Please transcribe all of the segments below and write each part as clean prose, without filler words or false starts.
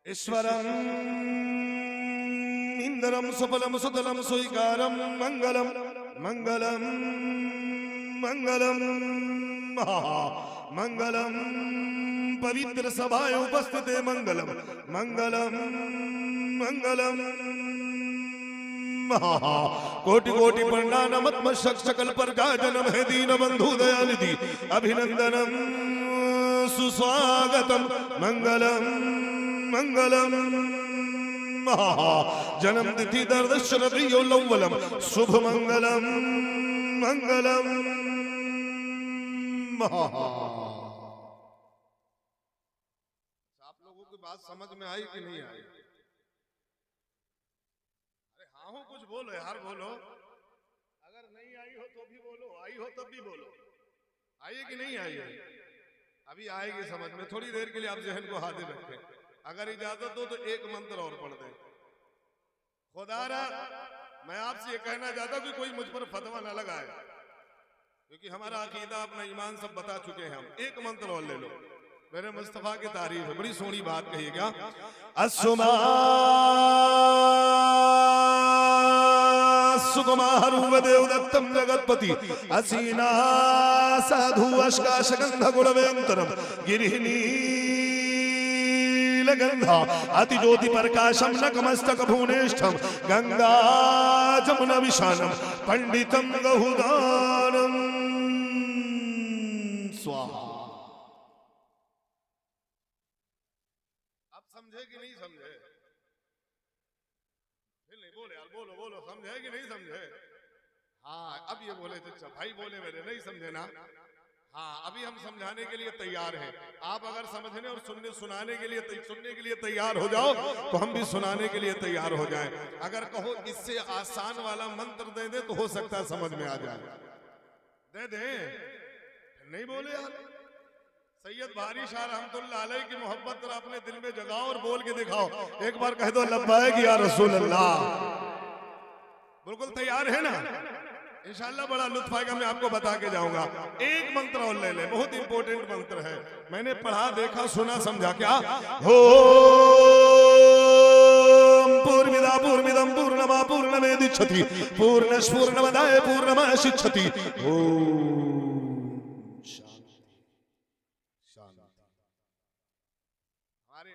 ईश्वरं इंद्रं सुफलं सुतलं सुईकारं मंगलम मंगलम मंगलम मंगलम पवित्र सभाएं उपस्थित मंगलम मंगलम मंगलम कोटि कोटि प्रणामत सकल पर जन्म है दीन बंधु दयानिधि अभिनंदनम सुस्वागतम मंगलम मंगलम जन्म तिथि दर्दशन प्रियोलवलम शुभ मंगलम मंगलम आप लोगों की बात समझ में आई कि नहीं आई? अरे हाँ हो कुछ बोलो यार, बोलो। अगर नहीं आई हो तो भी बोलो, आई हो तब भी बोलो। आई कि नहीं आई है? अभी आएगी समझ में। थोड़ी देर के लिए आप जहन को हाजिर रखें। अगर इजाजत हो तो एक मंत्र और पढ़ दें। खुदारा मैं आपसे ये कहना चाहता हूं कि कोई मुझ पर फतवा ना लगाए, क्योंकि हमारा अकीदा अपना ईमान सब बता चुके हैं हम। एक मंत्र और ले लो, मेरे मुस्तफा की तारीफ है। बड़ी सोहनी बात कहिएगा। अस्सुमा सुकुमारु देवदत्तम जगतपति असीना साधु अष्काशगंध गुणवेंतरम गिरिहिनी गंधा अति ज्योति प्रकाशम नकमस्तक भुवनेष्ठम गंगा जमुना विशानम पंडितम गहुदानम स्वाहा। आप समझे कि नहीं समझे? नहीं बोले यार, बोलो बोलो, समझे कि नहीं समझे? हाँ अब ये बोले तो भाई बोले मेरे, नहीं समझे ना? हाँ अभी हम समझाने के लिए तैयार हैं। आप अगर समझने और सुनाने के लिए तैयार हो जाओ तो हम भी सुनाने के लिए तैयार हो जाएं। अगर कहो इससे आसान वाला मंत्र दे दे तो हो सकता है समझ में आ जाए। दे दे? नहीं बोले यार। सैयद भारी शाह रहमतुल्लाह अलैह की मोहब्बत जरा अपने दिल में जगाओ और बोल के दिखाओ। एक बार कह दो लब्बैक या रसूल अल्लाह। बिल्कुल तैयार है ना? इंशाअल्लाह बड़ा लुत्फ आएगा। मैं आपको बता के जाऊंगा। एक मंत्र और ले ले, बहुत इंपॉर्टेंट मंत्र है। मैंने पढ़ा, देखा, सुना, समझा। क्या? पूर्णमिदा पूर्णमिदं पूर्णमा पूर्णमेदिच्छति पूर्णस् पूर्णमदाय पूर्णमाशिच्छति। हमारे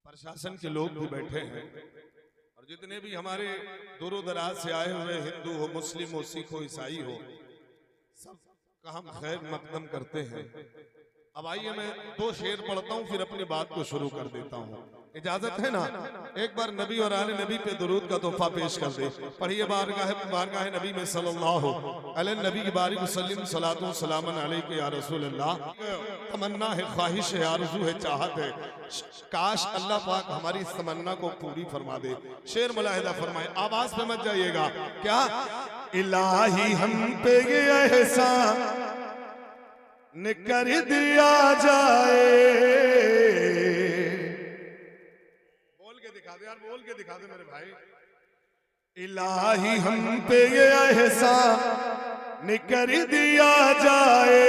प्रशासन के लोग भी बैठे हैं और जितने भी हमारे दूर दराज से आए हुए हिंदू हो, मुस्लिम हो, सिख हो, ईसाई हो, सब का हम खैर मकदम करते हैं। अब आइए मैं दो शेर पढ़ता हूँ, फिर अपनी बात को शुरू कर देता हूँ। इजाजत है ना? एक बार नबी और आले नबी पे दुरूद का तोहफा पेश कर दे। पढ़िए बारगाह नबी में सल्लल्लाहु अलैहि नबी की बारिक सल्लम सलातु सलामन अलैका या रसूल अल्लाह। तमन्ना है, ख्वाहिश है, आरज़ू है, चाहत है, काश अल्लाह पाक हमारी इस तमन्ना को पूरी फरमा दे। शेर मुलाहिदा फरमाए, आवाज पे मत जाइएगा। क्या? इलाही हम पे ये एहसान न कर दिया जाए। बोल के दिखा दे यार, बोल के दिखा दे मेरे भाई। इलाही हम पे ये एहसान न कर दिया जाए।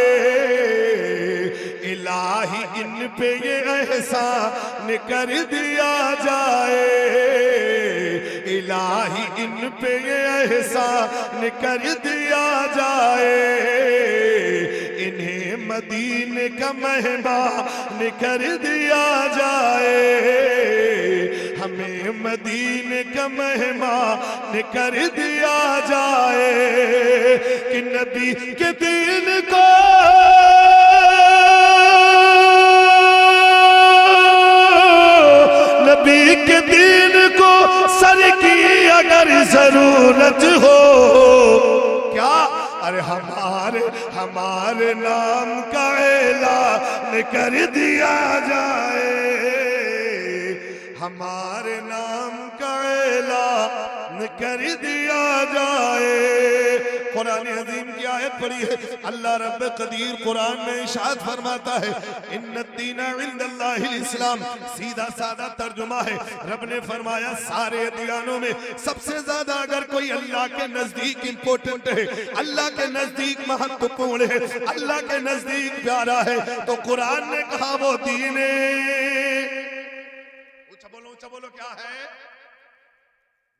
इलाही इन पे ये एहसान कर दिया जाए। इलाही इन पे ये एहसान कर दिया जाए। इन्हें मदीने का मेहमान कर दिया जाए। हमें मदीने का मेहमान कर दिया जाए कि नबी के दीन को नबी के दीन को सर की अगर जरूरत हो। क्या? अरे हमारे नाम का ऐलान कर दिया जाए। हमारे नाम का ऐलान कर दिया जाए। कुरान अजीम की आयत पढ़ी है, अल्लाह रब्ब कदीर कुरान में इरशाद फरमाता है, इन्नद्दीना इंदल्लाहिल इस्लाम। सीधा साधा तर्जुमा है, रब ने फरमाया सारे अदियानों में सबसे ज्यादा अगर कोई अल्लाह के नजदीक इंपॉर्टेंट है, अल्लाह के नजदीक महत्वपूर्ण है, अल्लाह के नजदीक प्यारा है, तो कुरान ने कहा वो दीन है। ऊंचा बोलो क्या है,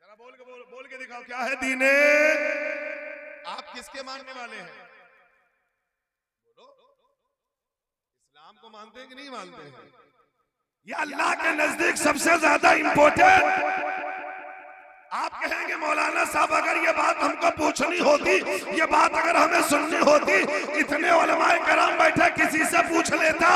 जरा बोल के दिखाओ क्या है दीन है। आप किसके मानने वाले हैं? बोलो, इस्लाम को मानते हैं कि नहीं मानते हैं? ये अल्लाह के नजदीक सबसे ज्यादा इंपॉर्टेंट। आप कहेंगे मौलाना साहब अगर ये बात हमको पूछनी होती, ये बात अगर हमें सुननी होती, इतने उलमाए कराम बैठे किसी से पूछ लेता,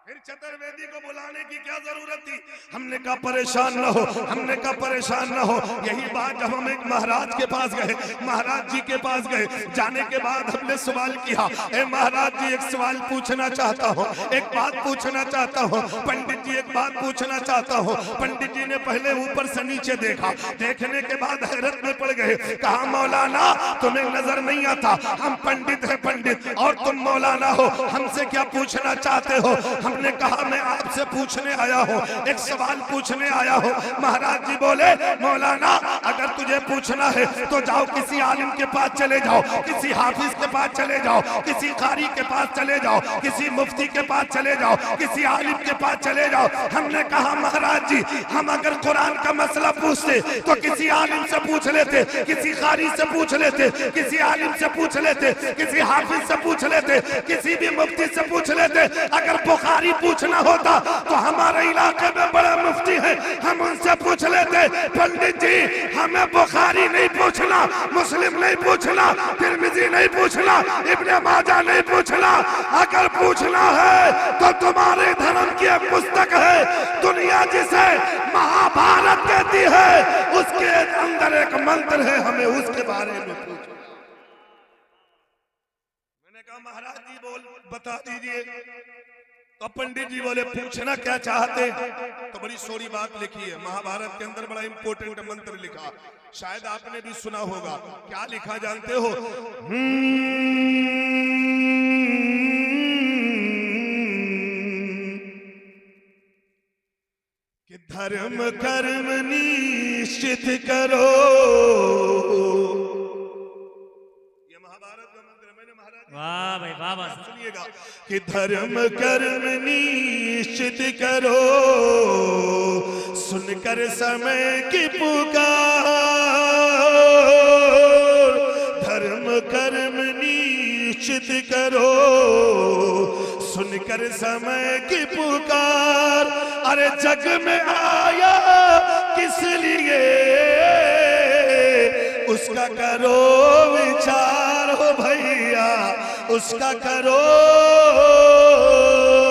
फिर चतुर्वेदी को बुलाने की क्या जरूरत थी? हमने कहा परेशान न हो, हमने कहा परेशान न हो। यही बात जब हम एक महाराज के पास गए, महाराज जी के पास गए, जाने के बाद हमने सवाल किया, ए महाराज जी एक सवाल पूछना चाहता हूँ, एक बात पूछना चाहता हूँ। पंडित जी एक बात पूछना चाहता हूँ। पंडित जी ने पहले ऊपर से नीचे देखा, देखने के बाद हैरत में पड़ गए। कहा मौलाना तुम्हें नजर नहीं आता, हम पंडित है पंडित और तुम मौलाना हो, हमसे क्या पूछना चाहते हो? हमने कहा मैं आपसे पूछने आया हूँ, एक सवाल पूछने आया हूँ। महाराज जी बोले मौलाना अगर तुझे पूछना है तो जाओ किसी आलिम के पास चले जाओ, किसी हाफिज के पास चले जाओ, किसी कारी के पास चले जाओ, किसी मुफ्ती के पास चले जाओ, किसी आलिम के पास चले जाओ। हमने कहा महाराज जी हम अगर कुरान का मसला पूछते तो किसी आलिम से पूछ लेते, किसी कारी से पूछ लेते, किसी आलिम से पूछ लेते, किसी हाफिज से पूछ लेते, किसी भी मुफ्ती से पूछ लेते। अगर बुखारी पूछना होता तो हमारे इलाके में बड़ा मुफ्ती है, हम उनसे पूछ लेते। पंडित जी हमें बुखारी नहीं पूछना, मुस्लिम नहीं पूछना, तिरमिजी नहीं पूछना, इब्ने माजा नहीं पूछना। अगर पूछना है तो तुम्हारे धर्म की एक पुस्तक है, दुनिया जिसे महाभारत कहती है, उसके अंदर एक मंत्र है, हमें उसके बारे में पूछो। मैंने कहा महाराज जी बता दीजिए। तो पंडित जी बोले पूछना क्या चाहते? तो बड़ी सोरी बात लिखी है, महाभारत के अंदर बड़ा इंपॉर्टेंट मंत्र लिखा, शायद आपने भी सुना होगा। क्या लिखा जानते हो? कि धर्म कर्म निश्चित करो। वाह भाई वाह, सुनिएगा कि धर्म कर्म निश्चित करो, सुनकर समय की पुकार। धर्म कर्म निश्चित करो, सुनकर समय की पुकार। अरे जग में आया किस लिए, उसका करो विचार हो भैया, उसका करो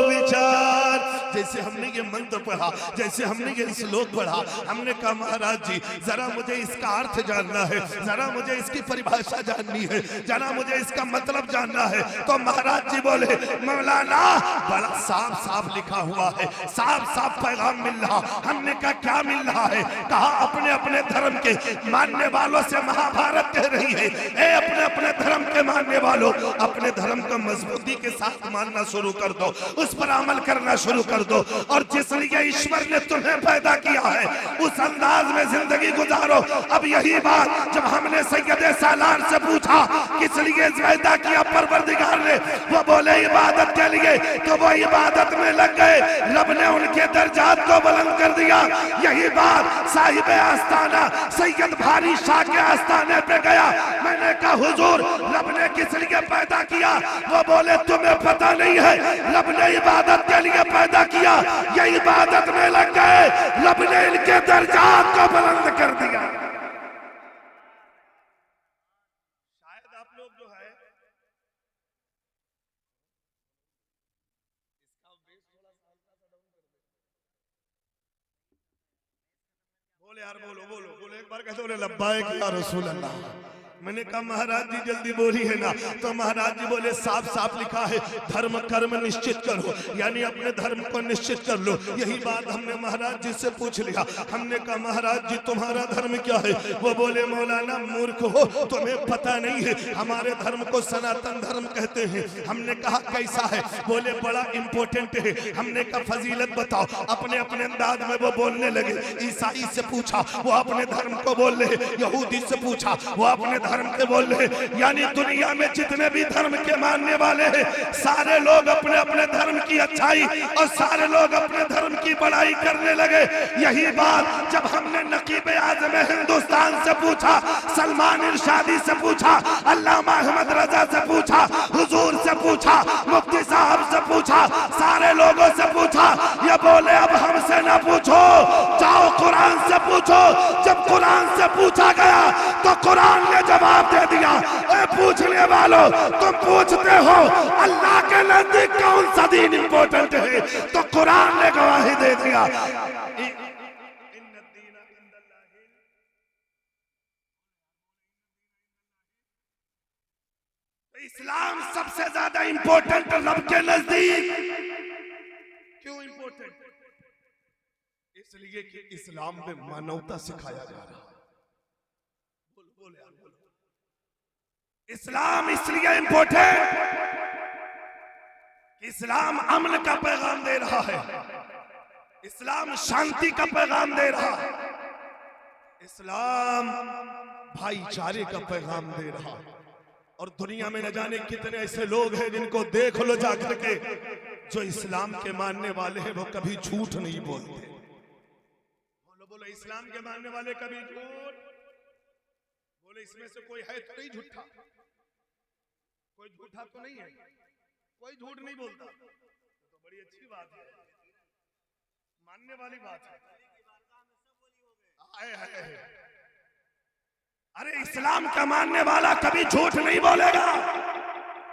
विचार। जैसे हमने ये मंत्र पढ़ा, जैसे हमने ये श्लोक पढ़ा, हमने कहा महाराज जी जरा मुझे इसका अर्थ जानना है, जरा मुझे इसकी परिभाषा जाननी है, जरा मुझे इसका मतलब जानना है। तो महाराज जी बोले मौलाना बड़ा साफ साफ लिखा हुआ है, साफ साफ पैगाम मिल रहा। हमने कहा क्या मिल रहा है? कहा अपने अपने धर्म के मानने वालों से महाभारत कह रही है, ए अपने अपने धर्म के मानने वालों, अपने धर्म को मजबूती के साथ मानना शुरू कर दो, उस पर अमल करना शुरू कर दो, और जिस लिए ईश्वर ने तुम्हें पैदा किया है उस अंदाज में जिंदगी गुजारो। अब यही बात जब हमने सैयद सालार से पूछा किस लिए पैदा किया परवरदिगार ने, वो बोले इबादत के लिए, तो वो इबादत में लग गए, रब ने उनके दर्जात को बुलंद कर दिया। यही बात साहिब आस्ताना सैयद भारी शाह के आस्ताने पे गया, मैंने कहा हुजूर रब ने किस लिए पैदा किया? वो बोले तुम्हें पता नहीं है, रब ने इबादत के लिए पैदा किया, ये इबादत में लग गए, रब ने इनके दर्जात को बुलंद कर दिया। शायद आप लोग जो है इसका बेस थोड़ा सा हल्का सा डाउन कर दे। बोले यार बोलो बोलो बोलो, एक बार कहते बोले लब्बाइक या रसूल अल्लाह। मैंने कहा महाराज जी जल्दी बोलिए ना। तो महाराज जी बोले साफ साफ लिखा है धर्म कर्म निश्चित करो, यानी अपने धर्म को निश्चित कर लो। यही बात हमने महाराज जी से पूछ लिया। हमने कहा महाराज जी तुम्हारा धर्म क्या है? वो बोले मौलाना मूर्ख हो, तुम्हें पता नहीं है, हमारे धर्म को सनातन धर्म कहते हैं। हमने कहा कैसा है? बोले बड़ा इंपॉर्टेंट है। हमने कहा फजीलत बताओ। अपने अपने अंदाज में वो बोलने लगे। ईसाई से पूछा वो अपने धर्म को बोल रहे, यहूदी से पूछा वो अपने धर्म के बोल रहे। यानी दुनिया में जितने भी धर्म के मानने वाले हैं सारे लोग अपने अपने धर्म की अच्छाई और सारे लोग अपने धर्म की बड़ाई करने लगे। यही बात जब हमने नकीब आज़म हिंदुस्तान से पूछा, सलमान इरशादी से पूछा, अल्लामा अहमद रजा से पूछा, हुजूर से पूछा, मुफ्ती साहब से पूछा, सारे लोगों से पूछा, ये बोले अब हमसे ना पूछो, जाओ कुरान से पूछो। जब कुरान से पूछा गया तो कुरान ने जवाब दे दिया, ए पूछने वालों तुम पूछते हो अल्लाह के नजदीक कौन सा दीन इंपॉर्टेंट है, तो कुरान ने गवाही दे दिया। इस्लाम सबसे ज्यादा इंपॉर्टेंट रब के नजदीक क्यों इंपॉर्टेंट? इसलिए कि इस्लाम में मानवता सिखाया जा रहा है। बोलो यार बोलो। इस्लाम इसलिए इंपॉर्टेंट, इस्लाम अमन का पैगाम दे रहा है, इस्लाम शांति का पैगाम दे रहा है, इस्लाम भाईचारे का पैगाम दे रहा है। और दुनिया में न जाने कितने ऐसे लोग हैं जिनको देख लो जाकर के, जो इस्लाम के मानने वाले हैं वो कभी झूठ नहीं बोलते। बोलो बोलो, इस्लाम के मानने वाले कभी झूठ बोले? इसमें से कोई है तो नहीं झूठा? कोई झूठा तो नहीं है, कोई झूठ नहीं बोलता, तो बड़ी अच्छी बात है, मानने वाली बात है। अरे इस्लाम का मानने वाला कभी झूठ नहीं बोलेगा।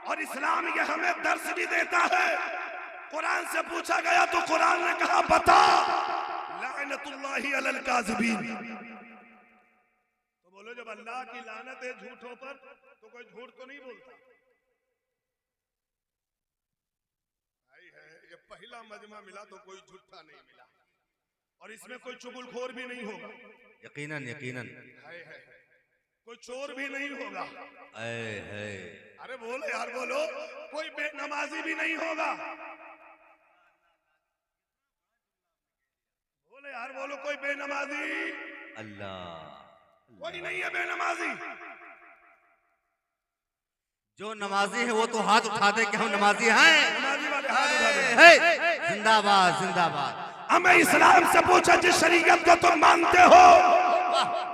और इस्लाम ये हमें दर्श भी देता है। कुरान से पूछा गया तो कुरान ने कहा बता, लानतुल्लाहि अलल काज़िबीन। तो बोलो जब अल्लाह की लानत है झूठों पर तो कोई झूठ तो नहीं बोलता। ये पहला मजमा मिला तो कोई झूठा नहीं मिला, और इसमें कोई चुगलखोर भी नहीं होगा। यकीनन यकीनन कोई चोर भी नहीं होगा। है। अरे बोलो यार बोलो, कोई बेनमाजी भी नहीं होगा। बोलो यार बोलो, कोई बेनमाजी अल्लाह कोई नहीं है बेनमाजी। जो नमाजी है वो तो हाथ उठा दे कि हम नमाजी हैं। नमाजी वाले हाथ उठा दे। जिंदाबाद जिंदाबाद। हमें इस्लाम से पूछा जिस शरीयत को तुम मानते हो,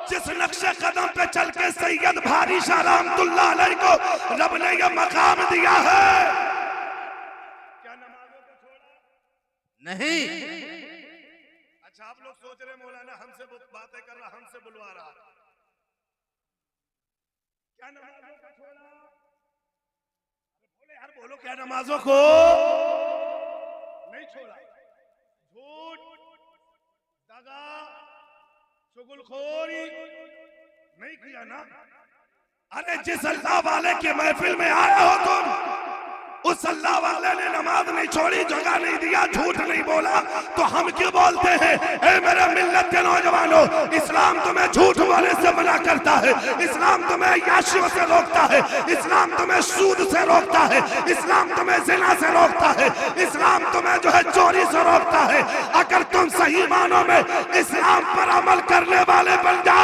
जिस नक्शे कदम पे चल के सैयद भारी शाह रहमतुल्लाह अलैह को रब ने यह मकाम दिया है, क्या नमाजों को छोड़ा? नहीं। अच्छा आप लोग सोच रहे मौलाना हमसे बातें कर रहा, हमसे बुलवा रहा, क्या नमाजों को छोड़ा? बोले यार बोलो, क्या नमाजों को नहीं छोड़ा? झूठ, दगा, चुगलखोरी नहीं किया ना? अरे जिस अल्लाह वाले के महफिल में आए हो तुम, उस अल्लाह वाले ने नमाज नहीं छोड़ी, जगह नहीं दिया, झूठ नहीं बोला, तो हम क्यों बोलते हैं? ए मेरे मिल्लत के नौजवानों, इस्लाम तुम्हें झूठ बोलने से मना करता है, इस्लाम तुम्हें याशियों से रोकता है, इस्लाम तुम्हें सूद से रोकता है, इस्लाम तुम्हें जिना से रोकता है, इस्लाम तुम्हें जो है चोरी से रोकता है। अगर तुम सही मानों में इस्लाम पर अमल करने वाले बन जा,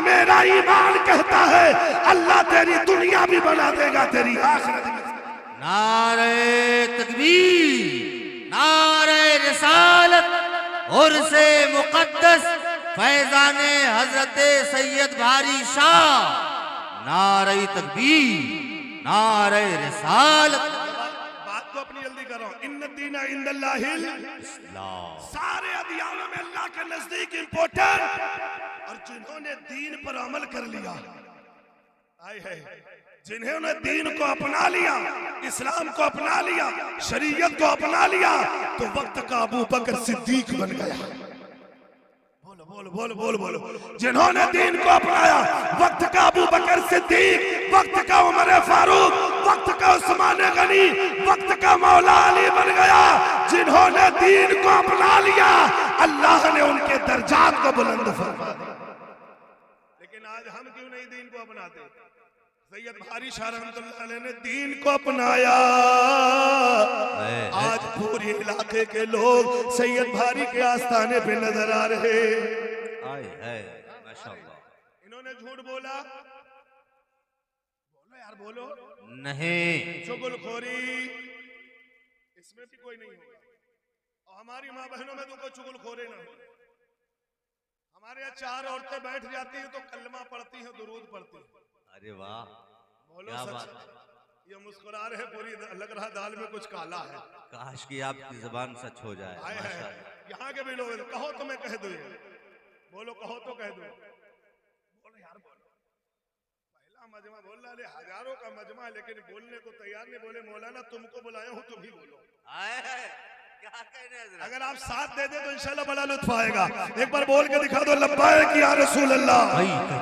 मेरा ईमान कहता है अल्लाह तेरी दुनिया भी बना देगा, तेरी आखिरत भी। नारे तकबीर, नारे रिसालत, उर्से मुक़द्दस फैज़ाने हज़रत सैयद भारी शाह, नारे तकबीर, नारे रिसालत। बात को अपनी जल्दी करो। इन्न दीना इंदल्लाहिल इस्लाम। सारे अदियानों में अल्लाह के नजदीक इंपॉर्टेंट, और जिन्होंने दीन पर अमल कर लिया, आए है जिन्होंने दीन को अपना लिया, इस्लाम को अपना लिया, शरीयत को अपना लिया, तो वक्त का अबू बकर सिद्दीक बन गया। बोलो बोलो। बोल बोल बोल बोल। जिन्होंने दीन को अपनाया, वक्त का अबू बकर सिद्दीक, वक्त का उमर फारूक, वक्त का उस्मान गनी, वक्त का मौला अली बन गया। जिन्होंने दीन को अपना लिया, अल्लाह ने उनके दर्जात को बुलंद फरमा दिया। लेकिन आज हम क्यों नहीं दीन को अपनाते? सैयद भारी शाह रहमतुल्लाह अलैह ने दीन को अपनाया। आज पूरे इलाके के लोग सैयद भारी के आस्थाने पे नजर आ रहे। माशाअल्लाह। इन्होंने झूठ बोला, बोलो यार बोलो। नहीं, चुगलखोरी इसमें भी कोई नहीं होगा। और हमारी माँ बहनों में तो कोई चुगलखोरी ना हो। हमारे यहाँ 4 औरतें बैठ जाती हैं तो कलमा पढ़ती हैं, दुरूद पढ़ती हैं। अरे वाह, बोलो क्या सच। बात है। ये मुस्कुरा रहे, पूरी लग रहा दाल में कुछ काला है। काश कि आपकी जुबान सच हो जाए। माशाअल्लाह। यहाँ के भी लोग कहो तो मैं कह दूं, बोलो कहो तो कह दूं। बोलो यार बोलो। पहला मजमा बोल रहा है, हजारों का मजमा, लेकिन बोलने को तैयार नहीं। बोले मौलाना तुमको बुलाया हूँ, तुम ही बोलो। क्या कहने हज़रत? अगर आप साथ दे दे तो इंशाल्लाह बड़ा लुत्फ आएगा। एक बार बोल के दिखा दो, लब्बैक या रसूल अल्लाह।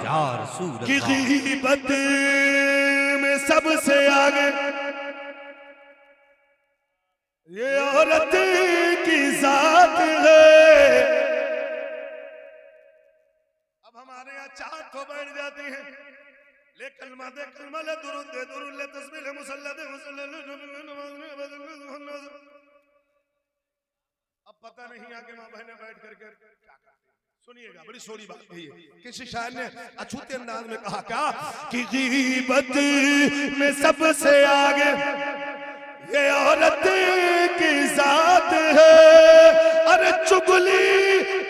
या रसूल की अल्लाह। गीबत में सबसे आगे ये औरत की जात है। अब हमारे यहाँ 4 तो बैठ जाती हैं, ले कलमा दे कलमा, ले दुरूद दे दुरूद, ले तस्बीह ले मुसल्ला दे मुसल्ला। अब पता नहीं आगे माँ बहने बैठ करके क्या करते हैं। सुनिएगा, बड़ी सोरी बात है ये। किसी शायर ने अछूते अंदाज में कहा क्या कि गीबत में सबसे आगे ये औरत की जात है। अरे चुगली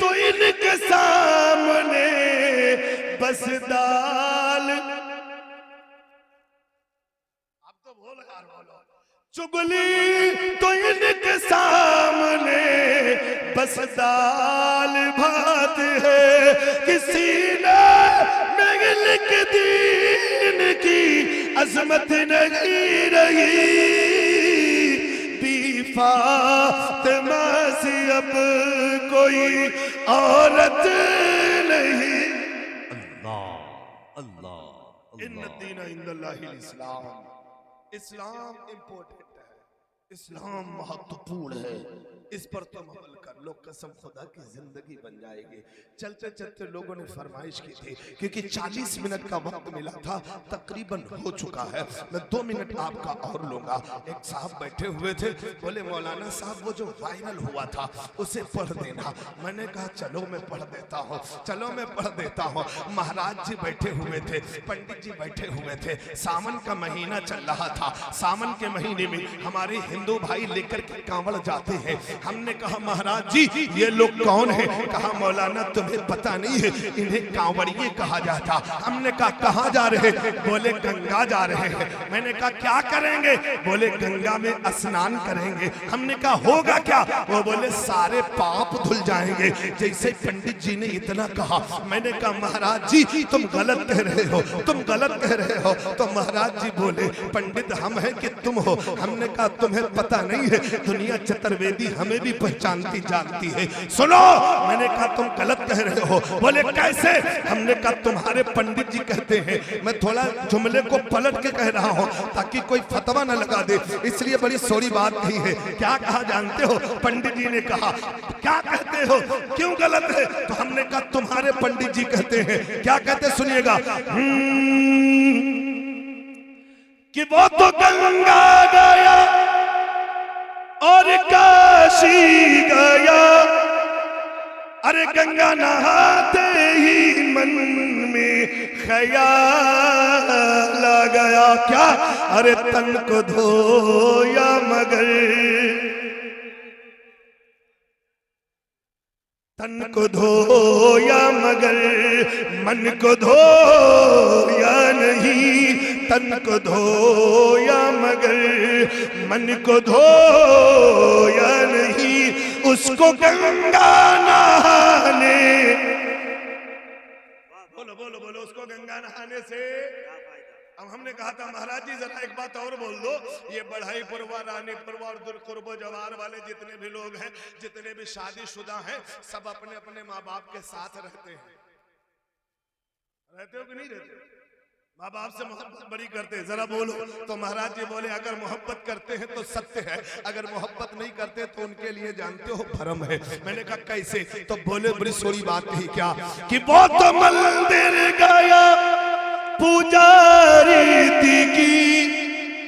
तो इनके सामने बस दाल। अब तो बोलो यार बोलो। चुगली तो इनके सामने बस दाल भात है। किसी ने मिल के दीन की अजमत नहीं रही। फातिमा से अब कोई औरत नहीं। अल्लाह अल्लाह। इन्न दीन इंदल्लाहिल इस्लाम। इस्लाम इम्पोर्टेंट है, इस्लाम महत्वपूर्ण है। इस पर तुम अमल कर लो, कसम खुदा की जिंदगी बन जाएगी। चलते चलते लोगों ने फरमाइश की थी, क्योंकि 40 मिनट का वक्त मिला था, तकरीबन हो चुका है। मैं 2 मिनट आपका और लूंगा। एक साहब बैठे हुए थे, बोले मौलाना साहब वो जो वायरल हुआ था उसे पढ़ देना। मैंने कहा चलो मैं पढ़ देता हूँ, चलो मैं पढ़ देता हूँ। महाराज जी बैठे हुए थे, पंडित जी बैठे हुए थे। सावन का महीना चल रहा था। सावन के महीने में हमारे हिंदू भाई लेकर के कांवड़ जाते हैं। हमने कहा महाराज जी ये लोग कौन है? कहा मौलाना तुम्हें पता नहीं है, इन्हें कांवड़िए कहा जाता। हमने कहा कहाँ जा रहे? बोले गंगा जा रहे हैं। मैंने कहा क्या करेंगे? बोले गंगा में स्नान करेंगे। हमने कहा होगा क्या? वो बोले सारे पाप धुल जाएंगे। जैसे पंडित जी ने इतना कहा, मैंने कहा महाराज जी तुम गलत कह रहे हो, तुम गलत कह रहे हो। तो महाराज जी बोले पंडित हम हैं कि तुम हो? हमने कहा तुम्हें पता नहीं है, दुनिया चतुर्वेदी हमें भी पहचानती जानती है। सुनो, मैंने कहा तुम गलत कह रहे हो। बोले कैसे? हमने कहा तुम्हारे पंडित जी कहते हैं। मैं थोड़ा जुमले को पलट के कह रहा हूँ ताकि कोई फतवा न लगा दे, इसलिए बड़ी सोरी बात नहीं है। क्या कहा जानते हो? पंडित जी ने कहा क्या कहते हो, क्यों गलत है? तो हमने कहा तुम्हारे पंडित जी कहते हैं। क्या कहते सुनिएगा, कि वो तो गंगा गया और काशी गया। अरे गंगा नहाते ही मन में ख्याल आ गया। क्या? अरे तन को धोया मगर तन को धोया मगर मन को धोया नहीं। तन को धोया मगर मन को धोया नहीं। उसको गंगा नहाने, बोलो बोलो बोलो, उसको गंगा नहाने से अब हमने कहा था महाराज जी जरा एक बात और बोल दो, ये बढ़ाई पुरवा, रानी पुरवा और दुर्कुर्बो जवार वाले जितने भी लोग हैं, जितने भी शादीशुदा हैं, सब अपने अपने माँ बाप के साथ रहते हैं। रहते हो कि नहीं रहते? माँ बाप से मोहब्बत बड़ी करते हैं, जरा बोलो। तो महाराज जी बोले अगर मोहब्बत करते हैं तो सत्य है, अगर मोहब्बत नहीं करते तो उनके लिए जानते हो भरम है। मैंने कहा कैसे? तो बोले बड़ी सोरी बात कही, क्या कि वो तो मंदिर गया पुजारी की,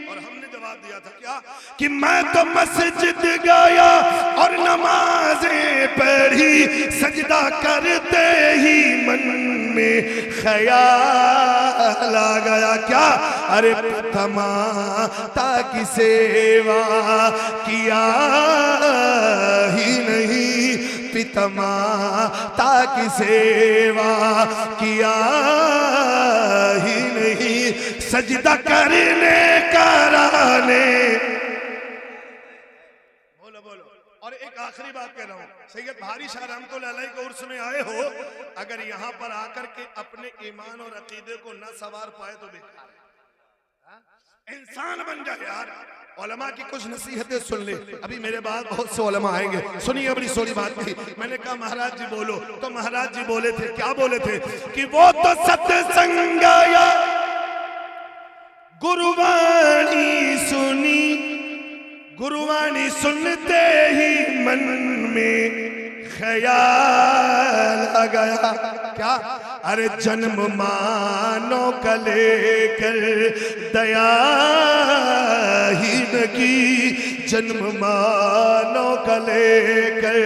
और हमने जवाब दिया था क्या कि मैं तो मस्जिद गया और नमाजें पढ़ी, सजदा करते ही मन में ख्याल आ गया क्या, अरे माता की सेवा किया ही नहीं, पिता माता की सेवा किया ही नहीं, सजदा करने कराने। बोलो बोलो। और एक आखिरी बात कह रहा हूं, सैयद भारी शाह रहमतुल्लाह अलैह के उर्स में आए हो, अगर यहां पर आकर के अपने ईमान और अकीदे को न सवार पाए तो बेकार है। इंसान बन जाए यार। उलमा की कुछ नसीहतें सुन ले, अभी मेरे बाद बहुत से उलमा आएंगे। सुनिए बड़ी सोरी बात थी, मैंने कहा महाराज जी बोलो, तो महाराज जी बोले थे, क्या बोले थे कि वो तो सत्संग आया, गुरुवाणी सुनी, गुरुवाणी सुनते ही मन में ख्याल आ गया क्या, अरे जन्म मानो का लेकर दया ही न की, जन्म मानो का लेकर।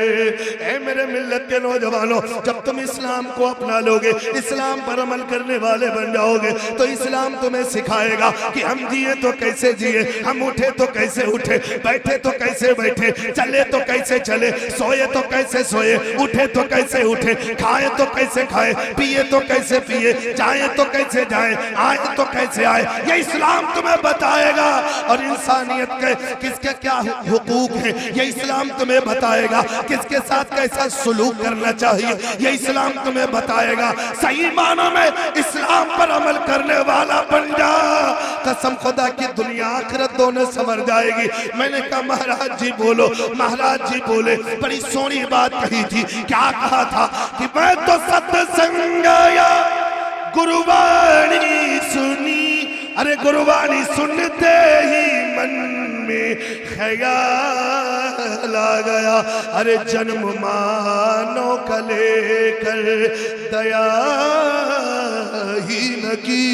ए मेरे मिल्लत के नौजवानों, जब तुम इस्लाम को अपना लोगे, इस्लाम पर अमल करने वाले बन जाओगे, तो इस्लाम तुम्हें सिखाएगा कि हम जिए तो कैसे जिए, हम उठे तो कैसे उठे, बैठे तो कैसे बैठे, चले तो कैसे चले, सोए तो कैसे सोए, उठे तो कैसे उठे, खाए तो कैसे खाए, पिए तो कैसे पिए, जाए तो कैसे जाए, आए तो कैसे आए, ये इस्लाम तुम्हें बताएगा। और इंसानियत के किसके क्या हुकूक है, ये इस्लाम तुम्हें बताएगा। किसके साथ कैसा सुलूक करना चाहिए, ये इस्लाम तुम्हें बताएगा। सही मानों में इस्लाम पर अमल करने वाला बन जा, कसम खुदा की दुनिया आखिरत दोनों संवर जाएगी। मैंने कहा महाराज जी बोलो, महाराज जी बोले बड़ी सोनी बात कही थी। क्या कहा था कि मैं तो सत्संग आया, गुरुवाणी सुनी, अरे गुरुवाणी सुनते ही मन में ख्याल आ गया, अरे जन्म मानो का लेकर दया ही न की,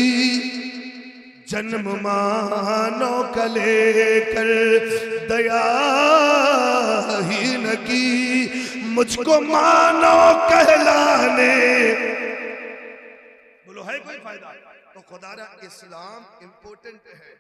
जन्म मानो का लेकर दया ही न की, मुझको मानो कहलाने। बोलो है कोई फायदा? तो खुदा इस्लाम इम्पोर्टेंट है।